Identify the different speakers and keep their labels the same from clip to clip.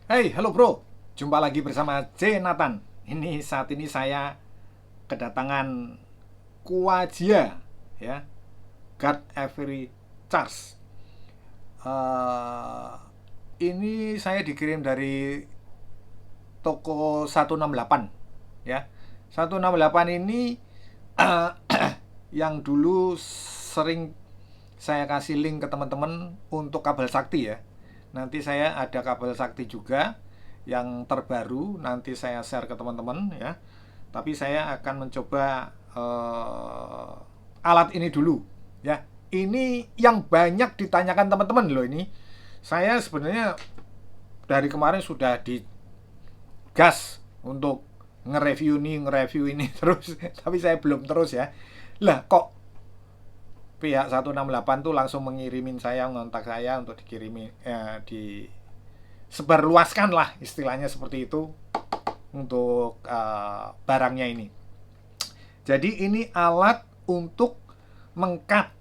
Speaker 1: Hey, halo bro. Jumpa lagi bersama J. Nathan. Saat ini saya kedatangan Kuajia, ya, God Every Charge. Eh, ini saya dikirim dari toko 168, ya. 168 ini eh, yang dulu sering saya kasih link ke teman-teman untuk kabel sakti, ya. Nanti saya ada kabel sakti juga yang terbaru, nanti saya share ke teman-teman, ya. Tapi saya akan mencoba alat ini dulu, ya. Ini yang banyak ditanyakan teman-teman loh ini. Saya sebenarnya dari kemarin sudah digas untuk nge-review ini terus, tapi saya belum terus, ya. Lah kok pihak 168 tuh langsung mengirimin saya, ngontak saya untuk dikirimi, disebarluaskan lah istilahnya seperti itu untuk barangnya ini. Jadi ini alat untuk mengkat,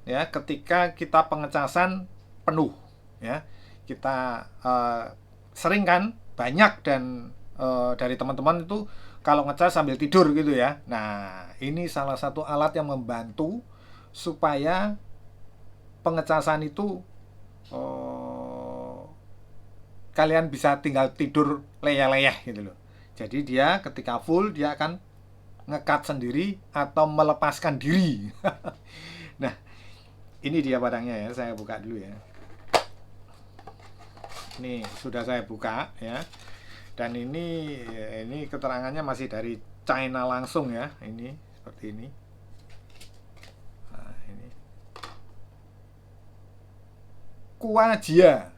Speaker 1: ya, ketika kita pengecasan penuh, ya. Kita sering kan banyak dan dari teman-teman itu kalau ngecas sambil tidur gitu, ya. Nah, ini salah satu alat yang membantu supaya pengecasan itu eh, kalian bisa tinggal tidur leyeh-leyeh gitu loh. Jadi dia ketika full dia akan ngekat sendiri atau melepaskan diri. Nah, ini dia barangnya, ya. Saya buka dulu, ya. Ini sudah saya buka, ya. Dan ini keterangannya masih dari China langsung, ya. Ini seperti ini. Nah, ini Kuajia.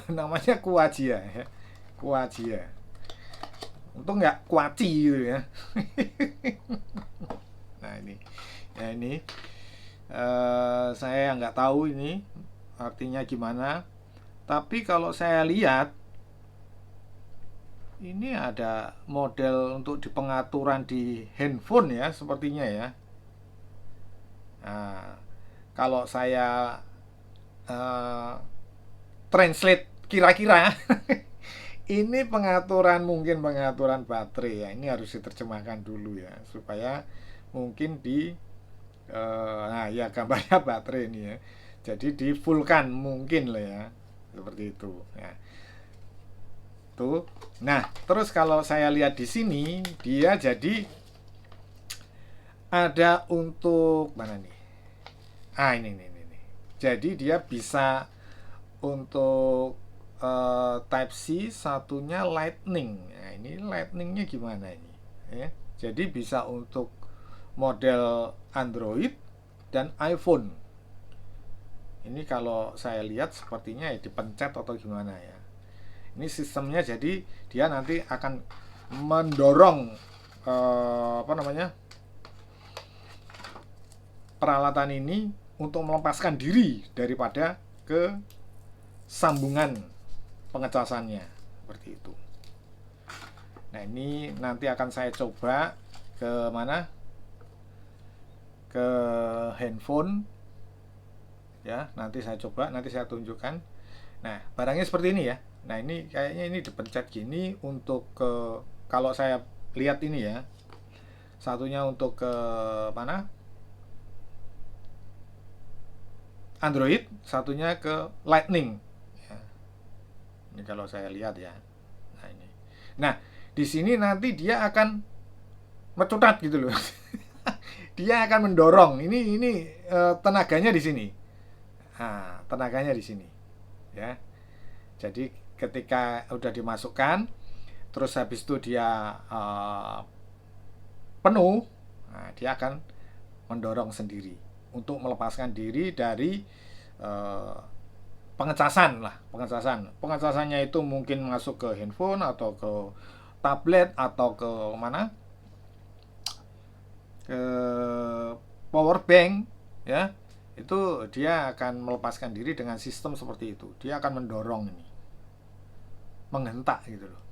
Speaker 1: Namanya Kuajia, ya. Kuajia. Untung nggak kuaci gitu, ya. Nah, ini. Ya, ini saya nggak tahu ini artinya gimana. Tapi kalau saya lihat ini ada model untuk di pengaturan di handphone, ya, sepertinya, ya. Nah, kalau saya uh, translate kira-kira ini mungkin pengaturan baterai, ya. Ini harus diterjemahkan dulu, ya, supaya mungkin nah, ya, gambarnya baterai ini, ya. Jadi di fullkan mungkin lah, ya, seperti itu, ya. Tuh. Nah, terus kalau saya lihat di sini dia jadi ada untuk mana nih? Ini. Jadi dia bisa untuk Type C, satunya Lightning. Nah, ini Lightningnya gimana ini? Ya. Jadi bisa untuk model Android dan iPhone. Ini kalau saya lihat sepertinya ya dipencet atau gimana, ya. Ini sistemnya, jadi dia nanti akan mendorong apa namanya peralatan ini untuk melepaskan diri daripada ke sambungan pengecasannya seperti itu. Nah, ini nanti akan saya coba ke mana, ke handphone, ya. Nanti saya coba, nanti saya tunjukkan. Nah, barangnya seperti ini, ya. Nah, ini kayaknya ini dipencet gini untuk ke, kalau saya lihat ini, ya, satunya untuk ke mana, Android, satunya ke Lightning, ya. Ini kalau saya lihat, ya. Nah, ini. Nah, di sini nanti dia akan mecutat gitu loh. Dia akan mendorong. Ini tenaganya di sini. Nah, tenaganya di sini, ya. Jadi ketika udah dimasukkan, terus habis itu dia penuh, nah, dia akan mendorong sendiri untuk melepaskan diri dari uh, pengecasan lah, pengecasannya itu mungkin masuk ke handphone atau ke tablet atau ke mana, ke power bank, ya. Itu dia akan melepaskan diri dengan sistem seperti itu. Dia akan mendorong ini, menghentak gitu loh,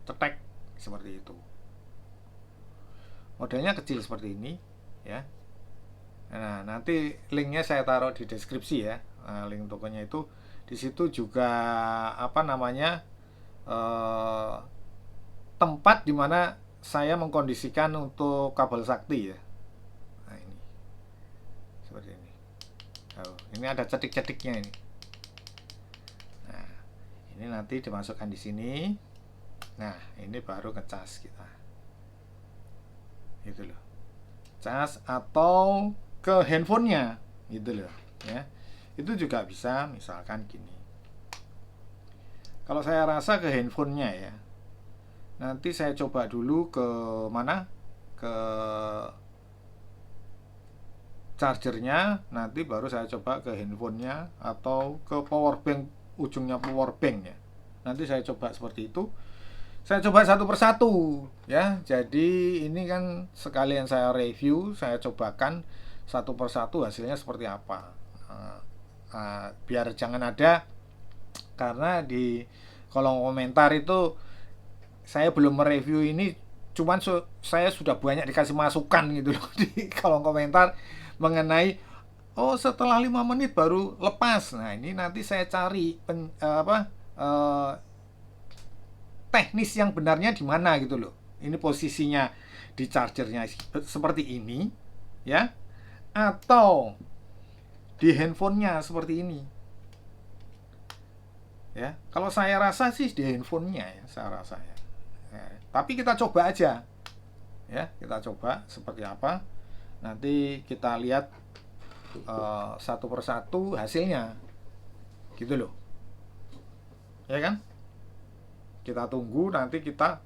Speaker 1: cetek seperti itu. Modelnya kecil seperti ini, ya. Nah, nanti linknya saya taruh di deskripsi, ya. Nah, link tokonya itu di situ juga apa namanya eh, tempat dimana saya mengkondisikan untuk kabel sakti ya. Nah ini seperti ini. Oh, ini ada cetik-cetiknya ini. Nah ini nanti dimasukkan di sini. Nah ini baru ngecas kita. Gitu loh. Cas atau ke handphonenya, gitu loh. Ya, itu juga bisa, misalkan gini. Kalau saya rasa ke handphonenya ya. Nanti saya coba dulu ke mana? Ke chargernya, nanti baru saya coba ke handphonenya atau ke power bank, ujungnya power bank ya. Nanti saya coba seperti itu. Saya coba satu persatu ya. Jadi ini kan sekalian saya review, saya cobakan satu persatu hasilnya seperti apa. Biar jangan ada, karena di kolom komentar itu saya belum mereview ini, cuman saya sudah banyak dikasih masukan gitu loh di kolom komentar mengenai setelah 5 menit baru lepas. Nah ini nanti saya cari teknis yang benarnya di mana gitu loh. Ini posisinya di chargernya seperti ini ya, atau di handphonenya seperti ini ya. Kalau saya rasa sih di handphonenya ya, saya rasa ya. Tapi kita coba aja ya, kita coba seperti apa, nanti kita lihat satu persatu hasilnya gitu loh ya kan. Kita tunggu, nanti kita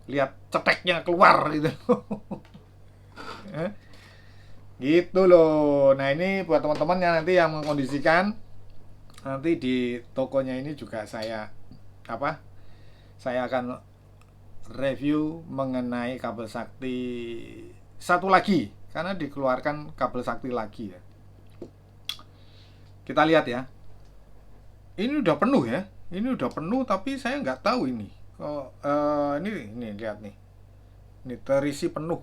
Speaker 1: lihat ceteknya keluar gitu gitu loh. Nah ini buat teman-teman yang nanti yang mengkondisikan, nanti di tokonya ini juga saya akan review mengenai kabel sakti satu lagi, karena dikeluarkan kabel sakti lagi ya. Kita lihat ya, ini udah penuh ya, ini udah penuh, tapi saya nggak tahu ini ini lihat nih, ini terisi penuh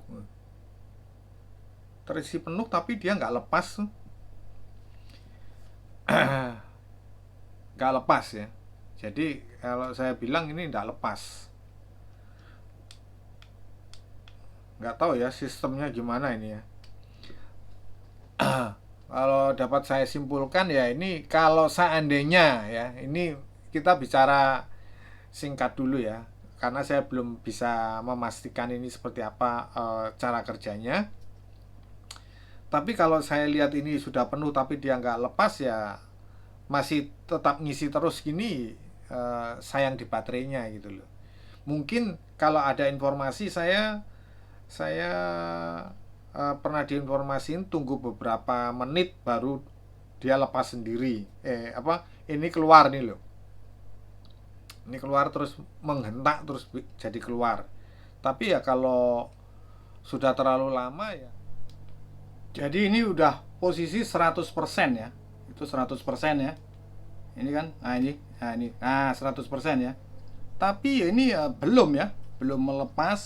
Speaker 1: tapi dia nggak lepas nggak lepas ya. Jadi kalau saya bilang ini nggak lepas, nggak tahu ya sistemnya gimana ini ya. Kalau dapat saya simpulkan ya, ini kalau seandainya ya, ini kita bicara singkat dulu ya, karena saya belum bisa memastikan ini seperti apa cara kerjanya. Tapi kalau saya lihat ini sudah penuh tapi dia nggak lepas ya, masih tetap ngisi terus gini, sayang di baterainya gitu loh. Mungkin kalau ada informasi, saya pernah diinformasiin tunggu beberapa menit baru dia lepas sendiri. Ini keluar nih loh. Ini keluar terus menghentak terus jadi keluar. Tapi ya kalau sudah terlalu lama ya. Jadi ini udah posisi 100% ya. Itu 100% ya. Ini kan, ini 100% ya. Tapi ya ini ya belum melepas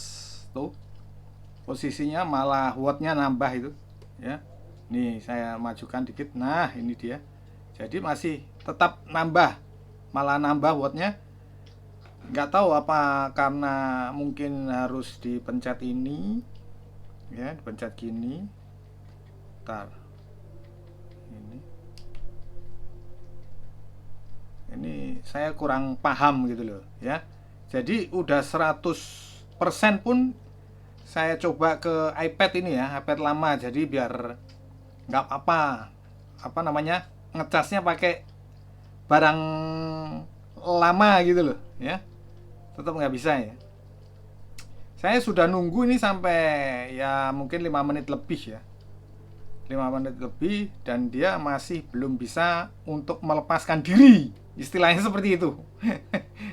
Speaker 1: tuh. Posisinya malah wattnya nambah itu ya. Nih saya majukan dikit, nah ini dia. Jadi masih tetap nambah, malah nambah wattnya. Nggak tahu apa karena mungkin harus dipencet ini ya, dipencet gini. Bentar, ini saya kurang paham gitu loh ya. Jadi udah 100% pun saya coba ke iPad ini ya, iPad lama, jadi biar nggak ngecasnya pakai barang lama gitu loh ya, tetap nggak bisa ya. Saya sudah nunggu ini sampai ya mungkin 5 menit lebih ya, 5 menit lebih, dan dia masih belum bisa untuk melepaskan diri, istilahnya seperti itu.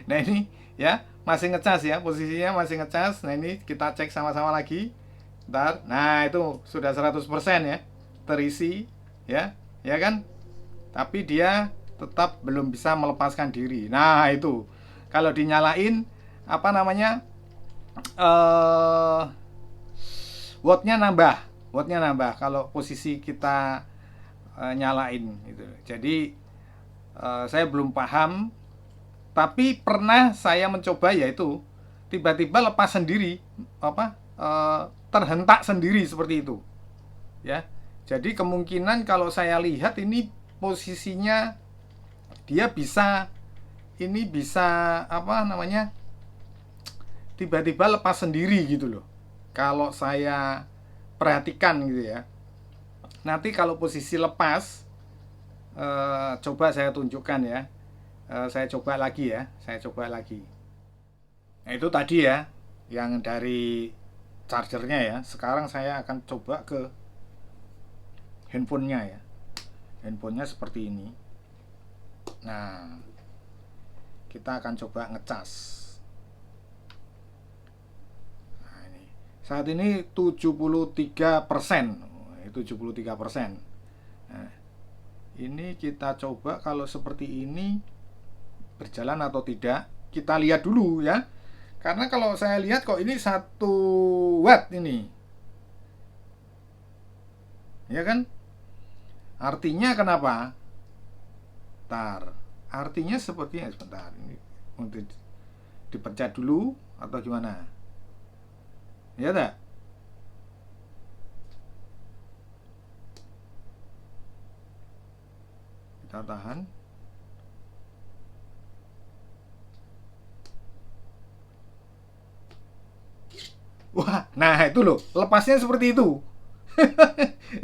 Speaker 1: Nah ini ya masih ngecas ya, posisinya masih ngecas. Nah ini kita cek sama-sama lagi. Bentar. Nah itu sudah 100% ya, terisi ya, ya kan. Tapi dia tetap belum bisa melepaskan diri. Nah itu kalau dinyalain wattnya nambah kalau posisi kita nyalain gitu. Jadi saya belum paham Tapi pernah saya mencoba, yaitu tiba-tiba lepas sendiri, terhentak sendiri seperti itu, ya. Jadi kemungkinan kalau saya lihat ini posisinya dia bisa, ini bisa apa namanya, tiba-tiba lepas sendiri gitu loh. Kalau saya perhatikan gitu ya. Nanti kalau posisi lepas, coba saya tunjukkan ya. Saya coba lagi ya, saya coba lagi. Nah itu tadi ya, yang dari chargernya ya. Sekarang saya akan coba ke handphonenya ya. Handphonenya seperti ini. Nah, kita akan coba ngecas. Nah, ini. Saat ini 73%. 73%. Nah, ini kita coba kalau seperti ini berjalan atau tidak. Kita lihat dulu ya. Karena kalau saya lihat kok ini 1 watt ini. Ya kan? Artinya kenapa? Bentar. Artinya sepertinya sebentar. Ini untuk dipencet dulu atau gimana? Ya tak? Kita tahan. Wah, nah itu loh, lepasnya seperti itu.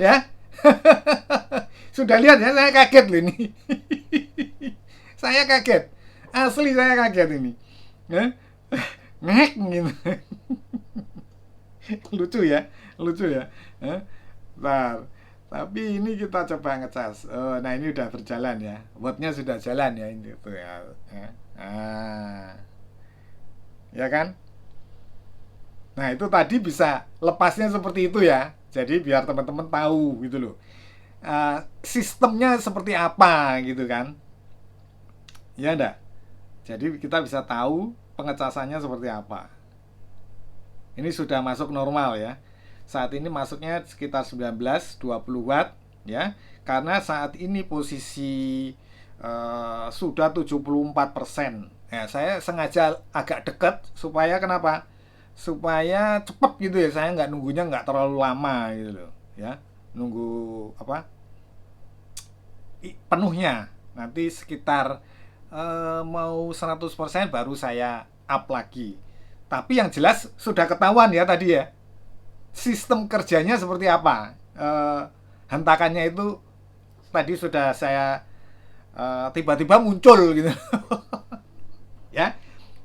Speaker 1: Ya. Sudah lihat ya, saya kaget loh ini. Saya kaget. Asli saya kaget ini. Ya. Ngek gitu. Lucu ya, lucu ya. Bentar. Tapi ini kita coba ngecas. Oh, nah ini udah berjalan ya. Wattnya sudah jalan ya ini tuh ya. Ah. Ya kan? Nah, itu tadi bisa lepasnya seperti itu ya. Jadi biar teman-teman tahu gitu loh. Sistemnya seperti apa gitu kan. Ya enggak? Jadi kita bisa tahu pengecasannya seperti apa. Ini sudah masuk normal ya. Saat ini masuknya sekitar 19-20 watt ya. Karena saat ini posisi sudah 74%. Ya, saya sengaja agak dekat supaya kenapa? Supaya cepet gitu ya, saya nggak nunggunya nggak terlalu lama gitu loh ya, nunggu apa penuhnya nanti sekitar mau 100% baru saya up lagi. Tapi yang jelas sudah ketahuan ya tadi ya, sistem kerjanya seperti apa. Hentakannya itu tadi sudah saya tiba-tiba muncul gitu. Ya,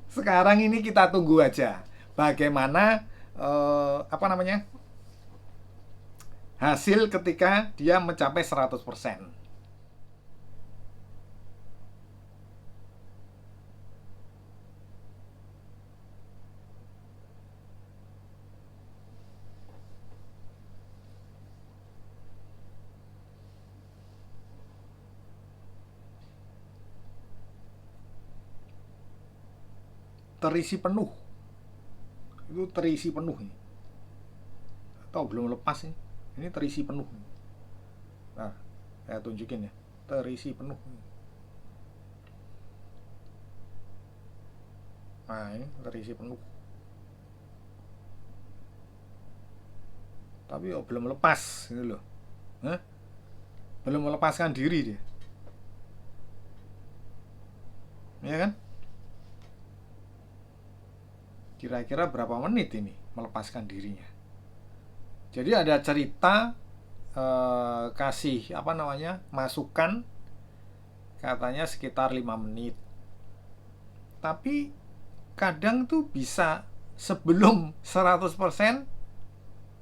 Speaker 1: sekarang ini kita tunggu aja bagaimana apa namanya hasil ketika dia mencapai 100%. Terisi penuh, itu terisi penuh ini. Atau belum lepas ini terisi penuh. Nah, saya tunjukin ya, terisi penuh. Nah, ini terisi penuh. Tapi belum lepas gitu loh. Belum melepaskan diri dia. Ya kan? Kira-kira berapa menit ini melepaskan dirinya? Jadi ada cerita kasih apa namanya masukan, katanya sekitar 5 menit. Tapi kadang tuh bisa sebelum 100%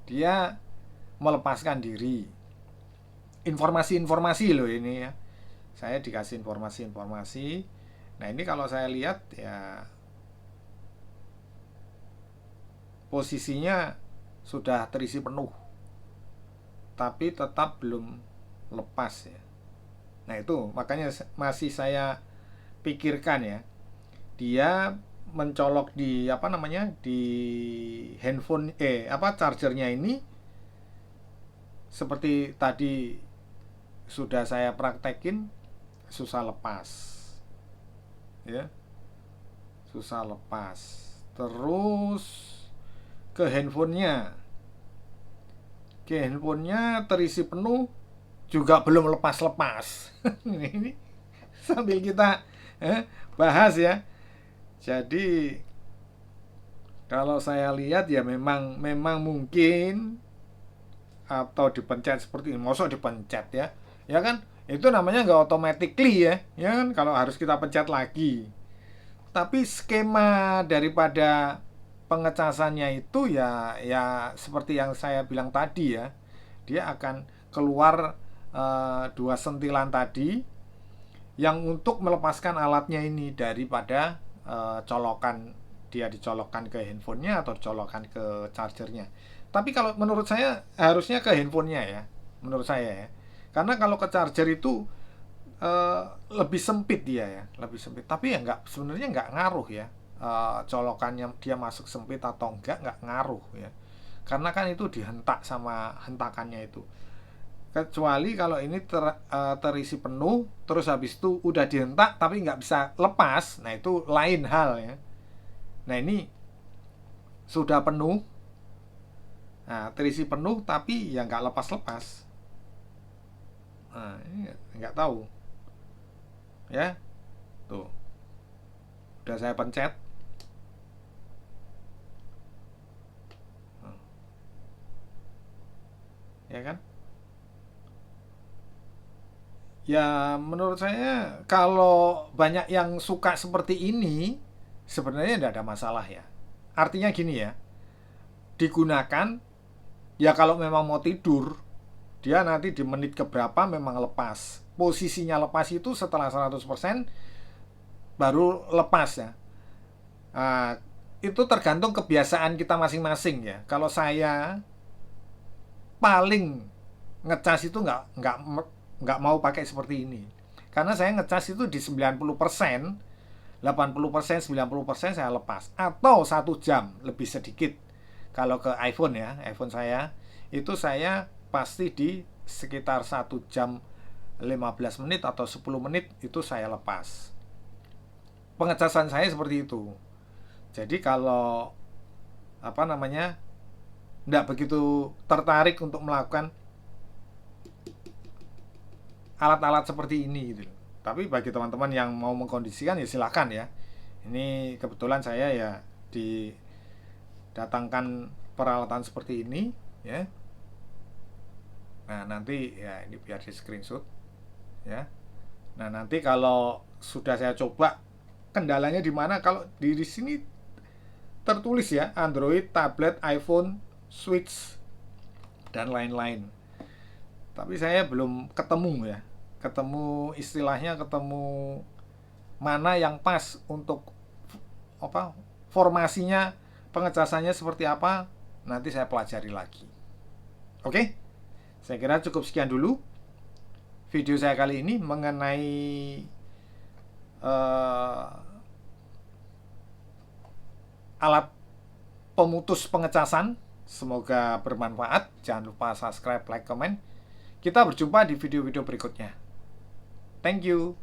Speaker 1: dia melepaskan diri. Informasi-informasi loh ini ya. Saya dikasih informasi-informasi. Nah, ini kalau saya lihat ya posisinya sudah terisi penuh. Tapi tetap belum lepas ya. Nah, itu makanya masih saya pikirkan ya. Dia mencolok di apa namanya di handphone chargernya ini seperti tadi sudah saya praktekin, susah lepas ya. susah lepas. Terus ke handphonenya terisi penuh juga belum lepas-lepas. Ini sambil kita bahas ya. Jadi kalau saya lihat ya memang mungkin, atau dipencet seperti ini. Mosok dipencet ya kan, itu namanya nggak automatically ya kan, kalau harus kita pencet lagi. Tapi skema daripada pengecasannya itu ya seperti yang saya bilang tadi ya, dia akan keluar dua sentilan tadi yang untuk melepaskan alatnya ini daripada colokan, dia dicolokkan ke handphonenya atau dicolokkan ke chargernya. Tapi kalau menurut saya harusnya ke handphonenya ya, menurut saya ya, karena kalau ke charger itu lebih sempit dia ya, lebih sempit. Tapi ya nggak, sebenarnya nggak ngaruh ya, colokannya dia masuk sempit atau nggak ngaruh ya, karena kan itu dihentak sama hentakannya itu. Kecuali kalau ini terisi penuh, terus habis itu udah dihentak tapi nggak bisa lepas, nah itu lain hal ya. Nah ini sudah penuh, nah terisi penuh tapi ya nggak lepas-lepas. Nah ini nggak tahu ya, tuh udah saya pencet. Ya kan, ya menurut saya kalau banyak yang suka seperti ini sebenarnya tidak ada masalah ya. Artinya gini ya, digunakan ya kalau memang mau tidur, dia nanti di menit keberapa memang lepas. Posisinya lepas itu setelah 100% baru lepas ya. Nah, itu tergantung kebiasaan kita masing-masing ya. Kalau saya paling ngecas itu nggak mau pakai seperti ini. Karena saya ngecas itu di 90%, 80%, 90% saya lepas. Atau 1 jam lebih sedikit. Kalau ke iPhone ya, iPhone saya itu saya pasti di sekitar 1 jam 15 menit atau 10 menit itu saya lepas. Pengecasan saya seperti itu. Jadi kalau nggak begitu tertarik untuk melakukan alat-alat seperti ini gitu. Tapi bagi teman-teman yang mau mengkondisikan ya silakan ya. Ini kebetulan saya ya didatangkan peralatan seperti ini ya. Nah nanti ya ini biar di screenshot ya. Nah nanti kalau sudah saya coba kendalanya di mana, kalau di sini tertulis ya Android, tablet, iPhone, Switch dan lain-lain. Tapi saya belum ketemu ya, istilahnya ketemu mana yang pas untuk formasinya, pengecasannya seperti apa, nanti saya pelajari lagi. Oke, saya kira cukup sekian dulu video saya kali ini mengenai alat pemutus pengecasan. Semoga bermanfaat. Jangan lupa subscribe, like, comment. Kita berjumpa di video-video berikutnya. Thank you.